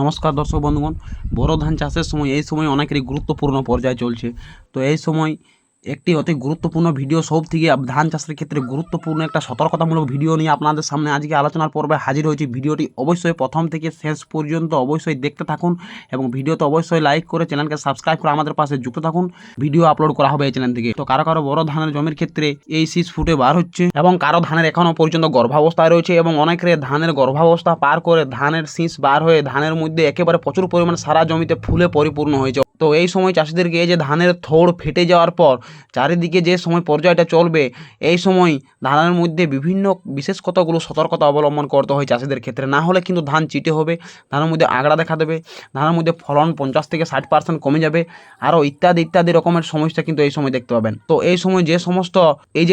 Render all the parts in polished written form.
নমস্কার দর্শক বন্ধুগণ, বড় ধান চাষের সময় এই সময় অনেকেরই গুরুত্বপূর্ণ পর্যায়ে চলছে। তো এই সময় একটি অতি গুরুত্বপূর্ণ ভিডিও, সব থেকে ধান চাষের ক্ষেত্রে গুরুত্বপূর্ণ একটা সতর্কতামূলক ভিডিও নিয়ে আপনাদের সামনে আজকে আলোচনার পর্বে হাজির হয়েছি। ভিডিওটি অবশ্যই প্রথম থেকে শেষ পর্যন্ত অবশ্যই দেখতে থাকুন এবং ভিডিওতে অবশ্যই লাইক করে চ্যানেলকে সাবস্ক্রাইব করে আমাদের পাশে যুক্ত থাকুন। ভিডিও আপলোড করা হবে এই চ্যানেল থেকে। তো কারো কারো বড় ধানের জমির ক্ষেত্রে এই শীষ ফুটে বার হচ্ছে এবং কারো ধানের এখনও পর্যন্ত গর্ভাবস্থায় রয়েছে এবং অনেকের ধানের গর্ভাবস্থা পার করে ধানের শীষ বার হয়ে ধানের মধ্যে একেবারে প্রচুর পরিমাণে সারা জমিতে ফুলে পরিপূর্ণ হয়েছে। তো এই সময় চাষিদেরকে এই যে ধানের থোড় ফেটে যাওয়ার পর চারিদিকে যে সময় পর্যায়টা চলবে, এই সময় ধানের মধ্যে বিভিন্ন বিশেষ কতগুলো সতর্কতা অবলম্বন করতে হয় চাষিদের ক্ষেত্রে। না হলে কিন্তু ধান চিটে হবে, ধানের মধ্যে আগড়া দেখা দেবে, ধানের মধ্যে ফলন 50 থেকে 60% কমে যাবে, আরও ইত্যাদি ইত্যাদি রকমের সমস্যা কিন্তু এই সময় দেখতে পাবেন। তো এই সময় যে সমস্ত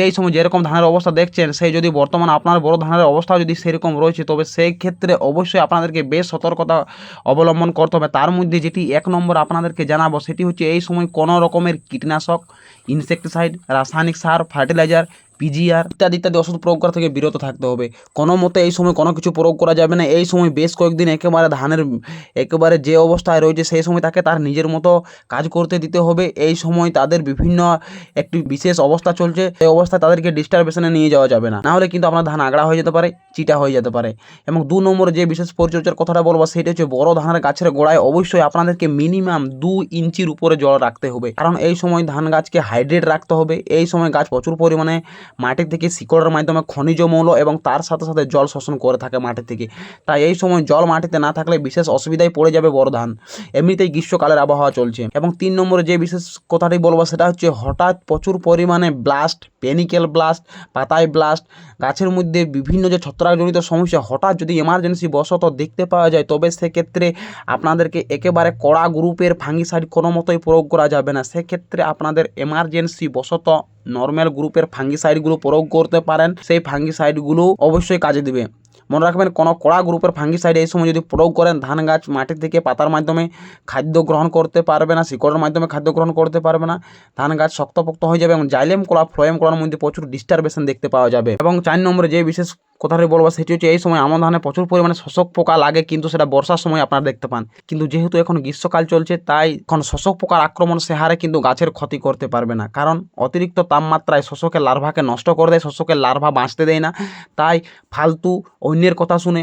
এই সময় যেরকম ধানের অবস্থা দেখছেন, সেই যদি বর্তমানে আপনার বড় ধানের অবস্থা যদি সেরকম রয়েছে, তবে সেই ক্ষেত্রে অবশ্যই আপনাদেরকে বেশ সতর্কতা অবলম্বন করতে হবে। তার মধ্যে যেটি এক নম্বর আপনাদেরকে জানাবো সেটি হচ্ছে এই সময় কোনো রকমের কীটনাশক, ইনসেক্টিসাইড, রাসায়নিক সার, ফার্টিলাইজার, পিজিআর ইত্যাদি ইত্যাদি ওষুধ প্রয়োগ করা থেকে বিরত থাকতে হবে। কোনো মতে এই সময় কোনো কিছু প্রয়োগ করা যাবে না। এই সময় বেশ কয়েকদিন একেবারে ধানের একেবারে যে অবস্থায় রয়েছে সেই সময় তাকে তার নিজের মতো কাজ করতে দিতে হবে। এই সময় তাদের বিভিন্ন একটি বিশেষ অবস্থা চলছে, এই অবস্থায় তাদেরকে ডিস্টারবেশনে নিয়ে যাওয়া যাবে না, নাহলে কিন্তু আপনার ধান আগড়া হয়ে যেতে পারে, চিটা হয়ে যেতে পারে। এবং 2 নম্বরে যে বিশেষ পরিচর্যার কথাটা বলবো সেটা হচ্ছে বড় ধানের গাছের গোড়ায় অবশ্যই আপনাদেরকে মিনিমাম 2 ইঞ্চির উপরে জল রাখতে হবে, কারণ এই সময় ধান গাছকে হাইড্রেট রাখতে হবে। এই সময় গাছ প্রচুর পরিমাণে মাটি থেকে শিকড়ের মাধ্যমে খনিজ মৌল এবং তার সাথে সাথে জল শোষণ করে থাকে মাটি থেকে। তাই এই সময় জল মাটিতে না থাকলে বিশেষ অসুবিধায় পড়ে যাবে বড় ধান। এমনিতেই গ্রীষ্মকালের আবহাওয়া চলছে। এবং 3 নম্বরে যে বিশেষ কথাটি বলবো সেটা হচ্ছে হঠাৎ প্রচুর পরিমাণে ব্লাস্ট, পেনিকেল ব্লাস্ট, পাতায় ব্লাস্ট, গাছের মধ্যে বিভিন্ন যে ছত্রাকজনিত সমস্যা হঠাৎ যদি এমার্জেন্সি বশত দেখতে পাওয়া যায়, তবে সেক্ষেত্রে আপনাদেরকে একেবারে কড়া গ্রুপের ফাঙ্গিসাইড কোনো মতোই প্রয়োগ করা যাবে না। সেক্ষেত্রে আপনাদের এমার্জেন্সি বশত নর্মাল গ্রুপের ফাঙ্গিসাইডগুলো প্রয়োগ করতে পারেন। সেই ফাঙ্গিসাইডগুলো অবশ্যই কাজে দিবে। মনে রাখবেন, কোনো কড়া গ্রুপের ফাঙ্গিসাইড এই সময় যদি প্রয়োগ করেন, ধান গাছ মাটি থেকে পাতার মাধ্যমে খাদ্য গ্রহণ করতে পারবে না, শিকড়ের মাধ্যমে খাদ্য গ্রহণ করতে পারবে না, ধান গাছ শক্তপোক্ত হয়ে যাবে এবং জাইলেম কোলা, ফ্লোয়েম কোলার মধ্যে প্রচুর ডিস্টারবেশন দেখতে পাওয়া যাবে। এবং 4 নম্বরে যে বিশেষ কথাটি বলবো সেটি হচ্ছে এই সময় আমন ধানে প্রচুর পরিমাণে শোষক পোকা লাগে, কিন্তু সেটা বর্ষার সময় আপনারা দেখতে পান। কিন্তু যেহেতু এখন গ্রীষ্মকাল চলছে, তাই এখন শোষক পোকার আক্রমণ সে হারে কিন্তু গাছের ক্ষতি করতে পারবে না, কারণ অতিরিক্ত তাপমাত্রায় শোষকের লার্ভাকে নষ্ট করে দেয়, শোষকের লার্ভা বাঁচতে দেয় না। তাই ফালতু অন্যের কথা শুনে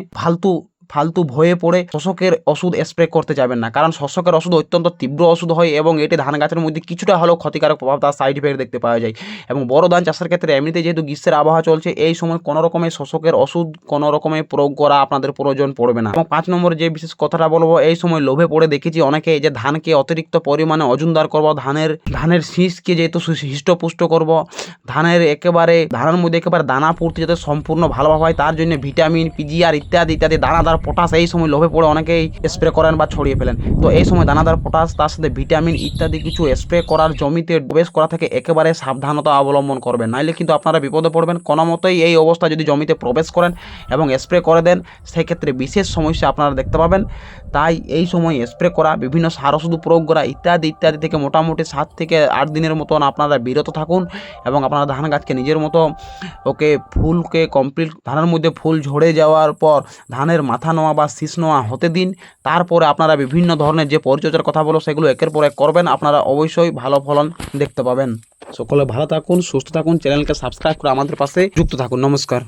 ফালতু ভয়ে পড়ে শোষকের ওষুধ স্প্রে করতে যাবেন না, কারণ শোষকের ওষুধ অত্যন্ত তীব্র ওষুধ হয় এবং এটি ধান গাছের মধ্যে কিছুটা হলেও ক্ষতিকারক প্রভাব, তার সাইড ইফেক্ট দেখতে পাওয়া যায়। এবং বড় ধান চাষের ক্ষেত্রে এমনিতে যেহেতু গ্রীষ্মের আবহাওয়া চলছে, এই সময় কোনো রকমের শোষকের ওষুধ কোনো রকমের প্রয়োগ করা আপনাদের প্রয়োজন পড়বে না। এবং 5 নম্বরে যে বিশেষ কথাটা বলবো, এই সময় লোভে পড়ে দেখেছি অনেকে যে ধানকে অতিরিক্ত পরিমাণে ওজনদার করবো, ধানের শীষকে যেহেতু হৃষ্টপুষ্ট করবো, ধানের মধ্যে একেবারে দানা পূর্তি যাতে সম্পূর্ণ ভালোভাবে হয়, তার জন্য ভিটামিন, পিজিআর ইত্যাদি ইত্যাদি দানাদার পটাশ এই সময় লোভে পড়ে অনেকেই স্প্রে করেন বা ছড়িয়ে ফেলেন। তো এই সময় দানাদার পটাশ তার সাথে ভিটামিন ইত্যাদি কিছু স্প্রে করার জমিতে প্রবেশ করা থেকে একেবারে সাবধানতা অবলম্বন করবেন, নাইলে কিন্তু আপনারা বিপদে পড়বেন। কোনো মতোই এই অবস্থা যদি জমিতে প্রবেশ করেন এবং স্প্রে করে দেন, সেক্ষেত্রে বিশেষ সমস্যা আপনারা দেখতে পাবেন। তাই এই সময় স্প্রে করা, বিভিন্ন সার ওষুধ প্রয়োগ করা ইত্যাদি ইত্যাদি থেকে মোটামুটি 7 থেকে 8 দিনের মতন আপনারা বিরত থাকুন এবং আপনারা ধান গাছকে নিজের মতো ফুলকে কমপ্লিট, ধানের মধ্যে ফুল ঝরে যাওয়ার পর ধানের মাথা নোয়া বা শীষ নোয়া হতে দিন। তারপরে আপনারা বিভিন্ন ধরনের যে পরিচর্যার কথা বলো সেগুলো একের পর এক করবেন, আপনারা অবশ্যই ভালো ফলন দেখতে পাবেন। সকলে ভালো থাকুন, সুস্থ থাকুন, চ্যানেলকে সাবস্ক্রাইব করে আমাদের পাশে যুক্ত থাকুন। নমস্কার।